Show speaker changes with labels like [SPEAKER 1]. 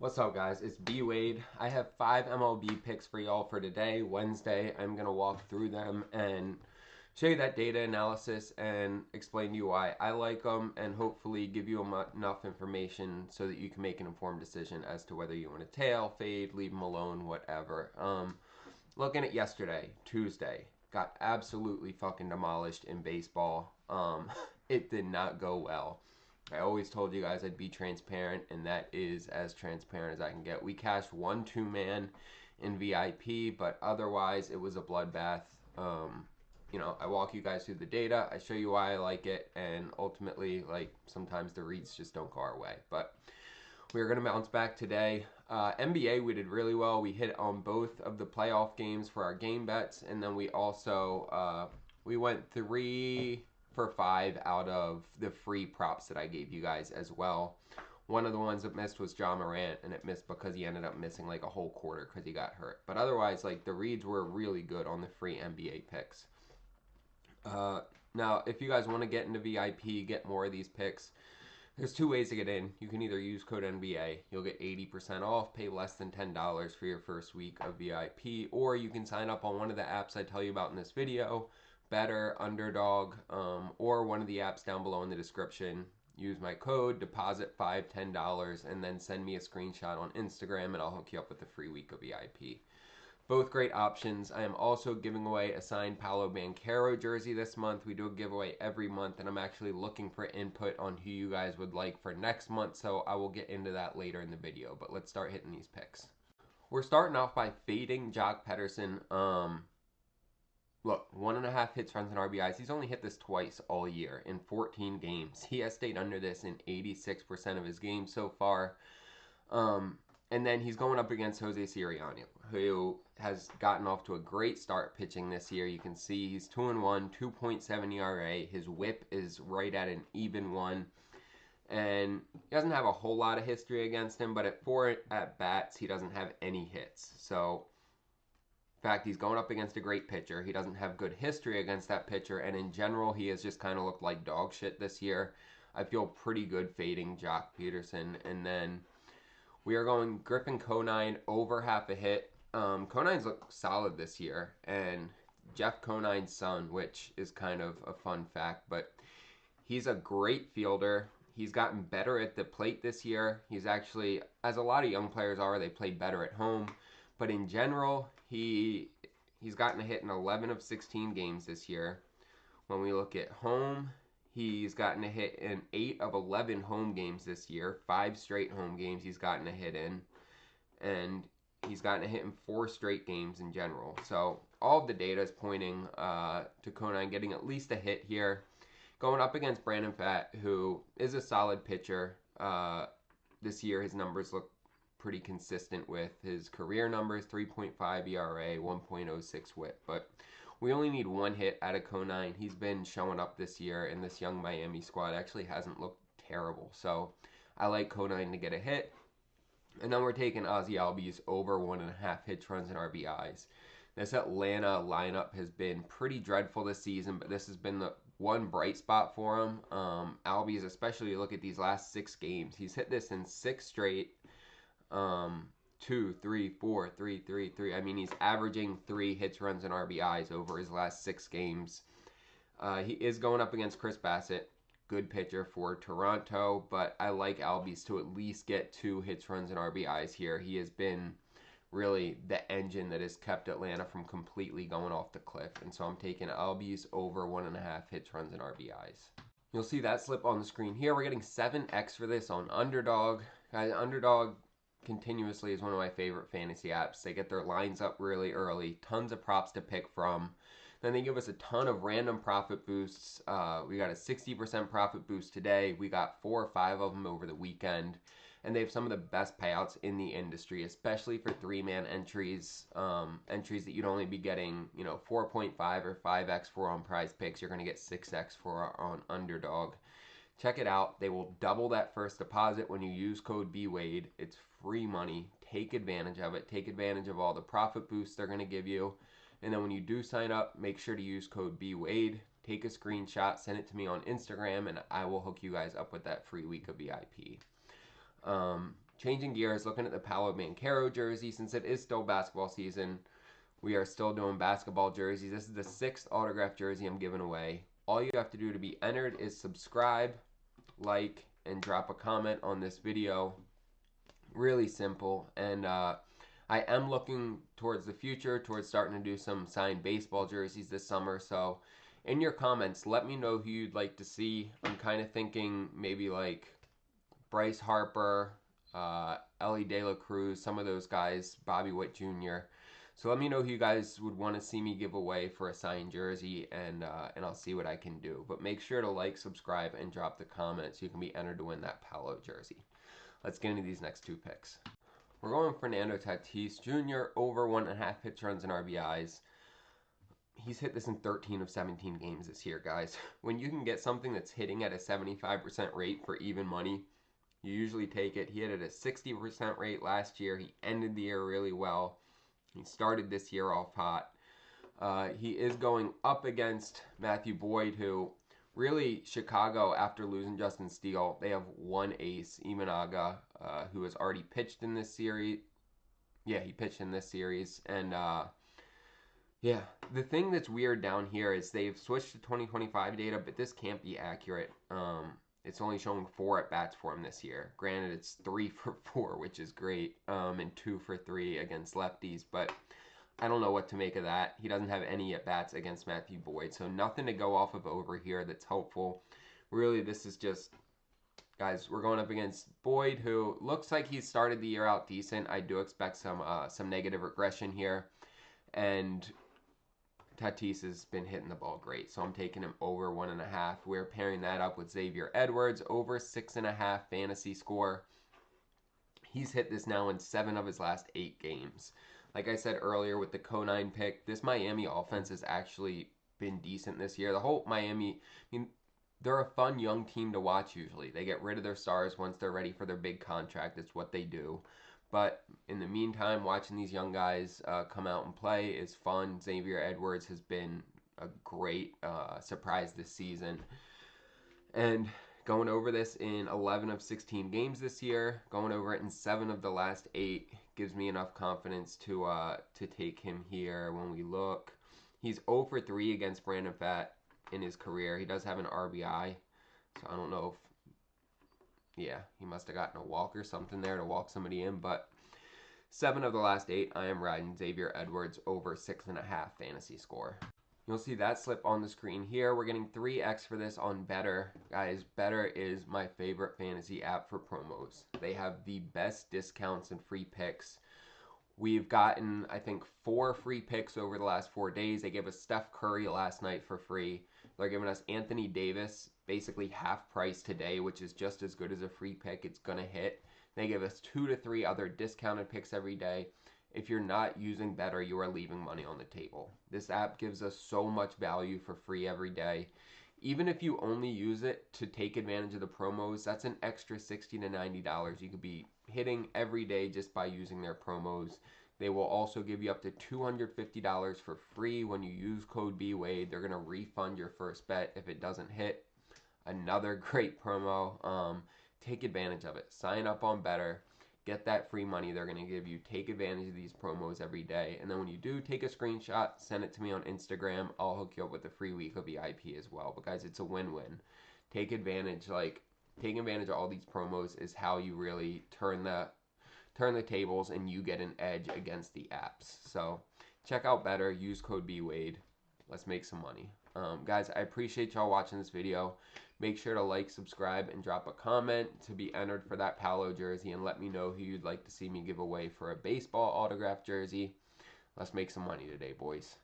[SPEAKER 1] What's up, guys? It's B Wade. I have 5 MLB picks for y'all for today, Wednesday. I'm going to walk through them and show you that data analysis and explain to you why I like them and hopefully give you enough information so that you can make an informed decision as to whether you want to tail, fade, leave them alone, whatever. Looking at yesterday, Tuesday, got absolutely fucking demolished in baseball. It did not go well. I always told you guys I'd be transparent, and that is as transparent as I can get. We cashed 1 2-man in VIP, but otherwise it was a bloodbath. I walk you guys through the data, I show you why I like it, and ultimately, like, sometimes the reads just don't go our way. But we're going to bounce back today. NBA, we did really well. We hit on both of the playoff games for our game bets, and then we also we went 3 for 5 out of the free props that I gave you guys as well. One of the ones that missed was John Morant, and it missed because he ended up missing like a whole quarter because he got hurt. But otherwise, like, the reads were really good on the free NBA picks. Now, if you guys want to get into VIP, get more of these picks, there's 2 ways to get in. You can either use code NBA. You'll get 80% off, pay less than $10 for your first week of VIP, or you can sign up on one of the apps I tell you about in this video, Better, Underdog, or one of the apps down below in the description. Use my code, deposit $5, $10, and then send me a screenshot on Instagram, and I'll hook you up with a free week of VIP. Both great options. I am also giving away a signed Paolo Banchero jersey this month. We do a giveaway every month, and I'm actually looking for input on who you guys would like for next month, so I will get into that later in the video. But let's start hitting these picks. We're starting off by fading Jock Pederson. Look, 1.5 hits, runs, and RBIs. He's only hit this twice all year in 14 games. He has stayed under this in 86% of his games so far. And then he's going up against Jose Siriano, who has gotten off to a great start pitching this year. You can see he's 2-1, 2.7 ERA. His whip is right at an even 1. And he doesn't have a whole lot of history against him, but at 4 at-bats, he doesn't have any hits. So, in fact, he's going up against a great pitcher. He doesn't have good history against that pitcher, and in general, he has just kind of looked like dog shit this year. I feel pretty good fading Jock Pederson. And then we are going Griffin Conine over half a hit. Conine's looked solid this year, and Jeff Conine's son, which is kind of a fun fact, but he's a great fielder. He's gotten better at the plate this year. He's actually, as a lot of young players are, they play better at home. But in general, he's gotten a hit in 11 of 16 games this year. When we look at home, he's gotten a hit in 8 of 11 home games this year. 5 straight home games he's gotten a hit in. And he's gotten a hit in 4 straight games in general. So all of the data is pointing to Conine getting at least a hit here. Going up against Brandon Pfaadt, who is a solid pitcher. This year his numbers look pretty consistent with his career numbers, 3.5 ERA, 1.06 whip. But we only need 1 hit out of Conine. He's been showing up this year, and this young Miami squad actually hasn't looked terrible. So I like Conine to get a hit. And then we're taking Ozzie Albies over 1.5 hits, runs, and RBIs. This Atlanta lineup has been pretty dreadful this season, but this has been the one bright spot for him. Albies, especially look at these last 6 games. He's hit this in 6 straight. 2, 3, 4, 3, 3, 3. I mean, he's averaging 3 hits, runs, and RBIs over his last 6 games. He is going up against Chris Bassett, good pitcher for Toronto, but I like Albies to at least get 2 hits, runs, and RBIs here. He has been really the engine that has kept Atlanta from completely going off the cliff, and so I'm taking Albies over 1.5 hits, runs, and RBIs. You'll see that slip on the screen here. We're getting 7x for this on Underdog. Underdog continuously is one of my favorite fantasy apps. They get their lines up really early, tons of props to pick from. Then they give us a ton of random profit boosts. We got a 60% profit boost today. We got 4 or 5 of them over the weekend. And they have some of the best payouts in the industry, especially for 3-man entries. Entries that you'd only be getting, 4.5 or 5x for on PrizePicks. You're going to get 6x for on Underdog. Check it out. They will double that first deposit when you use code BWADE. It's free money. Take advantage of it. Take advantage of all the profit boosts they're going to give you. And then when you do sign up, make sure to use code BWADE. Take a screenshot, send it to me on Instagram, and I will hook you guys up with that free week of VIP. changing gears, looking at the Paolo Banchero jersey, since it is still basketball season, we are still doing basketball jerseys. This is the 6th autographed jersey I'm giving away. All you have to do to be entered is subscribe, like, and drop a comment on this video. Really simple. And I am looking towards the future, towards starting to do some signed baseball jerseys this summer. So in your comments, let me know who you'd like to see. I'm kind of thinking maybe like Bryce Harper, Ellie De La Cruz, some of those guys, Bobby Witt Jr. So let me know who you guys would want to see me give away for a signed jersey, and I'll see what I can do. But make sure to like, subscribe, and drop the comment so you can be entered to win that Paolo jersey. Let's get into these next two picks. We're going Fernando Tatis Jr. over 1.5 hits, runs, and RBIs. He's hit this in 13 of 17 games this year, guys. When you can get something that's hitting at a 75% rate for even money, you usually take it. He hit at a 60% rate last year. He ended the year really well. He started this year off hot. He is going up against Matthew Boyd, who really, Chicago, after losing Justin Steele, they have one ace, Imanaga, who has already pitched in this series. Yeah, he pitched in this series. And yeah, the thing that's weird down here is they've switched to 2025 data, but this can't be accurate. It's only showing 4 at-bats for him this year. Granted, it's 3 for 4, which is great, and 2 for 3 against lefties, but I don't know what to make of that. He doesn't have any at-bats against Matthew Boyd, so nothing to go off of over here that's helpful. Really, this is just, guys, we're going up against Boyd, who looks like he's started the year out decent. I do expect some negative regression here, and Tatis has been hitting the ball great, so I'm taking him over 1.5. We're pairing that up with Xavier Edwards, over 6.5 fantasy score. He's hit this now in 7 of his last 8 games. Like I said earlier with the Conine pick, this Miami offense has actually been decent this year. The whole Miami, I mean, they're a fun young team to watch usually. They get rid of their stars once they're ready for their big contract. It's what they do. But in the meantime, watching these young guys come out and play is fun. Xavier Edwards has been a great surprise this season. And going over this in 11 of 16 games this year, going over it in 7 of the last 8 gives me enough confidence to take him here. When we look, he's 0 for 3 against Brandon Pfaadt in his career. He does have an RBI, so I don't know if, yeah, he must have gotten a walk or something there to walk somebody in, but 7 of the last 8, I am riding Xavier Edwards over 6.5 fantasy score. You'll see that slip on the screen here. We're getting 3x for this on Better. Guys, Better is my favorite fantasy app for promos. They have the best discounts and free picks. We've gotten, I think, 4 free picks over the last 4 days. They gave us Steph Curry last night for free. They're giving us Anthony Davis basically half price today, which is just as good as a free pick. It's going to hit. They give us 2 to 3 other discounted picks every day. If you're not using Better, you are leaving money on the table. This app gives us so much value for free every day. Even if you only use it to take advantage of the promos, that's an extra $60 to $90 you could be hitting every day just by using their promos. They will also give you up to $250 for free when you use code BWADE. They're going to refund your first bet if it doesn't hit. Another great promo. Take advantage of it. Sign up on Better. Get that free money they're going to give you. Take advantage of these promos every day. And then when you do, take a screenshot, send it to me on Instagram. I'll hook you up with a free week of VIP as well. But guys, it's a win-win. Take advantage. Taking advantage of all these promos is how you really turn the tables and you get an edge against the apps. So check out Better. Use code BWADE. Let's make some money. Guys, I appreciate y'all watching this video. Make sure to like, subscribe, and drop a comment to be entered for that Paolo jersey, and let me know who you'd like to see me give away for a baseball autograph jersey. Let's make some money today, boys.